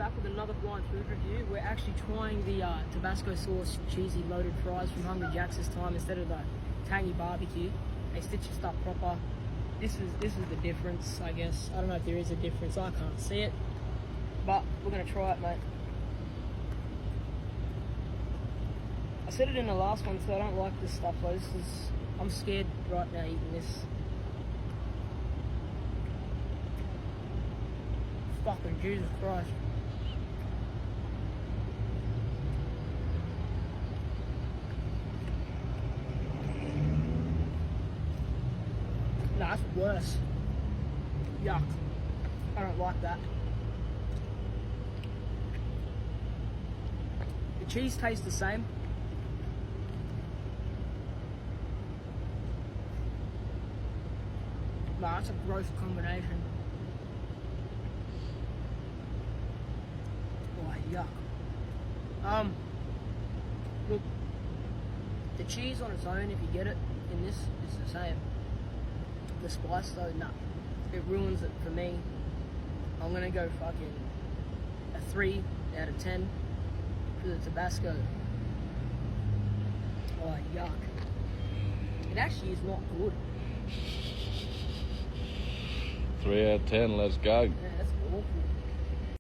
back with another blind food review. We're actually trying the Tabasco sauce cheesy loaded fries from Hungry Jack's this time instead of the tangy barbecue. They stitch your stuff proper. This is the difference, I guess. I don't know if there is a difference. I can't see it, but we're gonna try it, mate. I said it in the last one, so I don't like this stuff though. I'm scared right now eating this. Fucking Jesus Christ. No, that's worse. Yuck. I don't like that. The cheese tastes the same. No, that's a gross combination. Oh, yuck. Look, the cheese on its own, if you get it in this, is the same. The spice though, nah, it ruins it for me. I'm gonna go fucking a 3 out of 10 for the Tabasco. Oh, yuck. It actually is not good. 3 out of 10, let's go. Yeah, that's awful.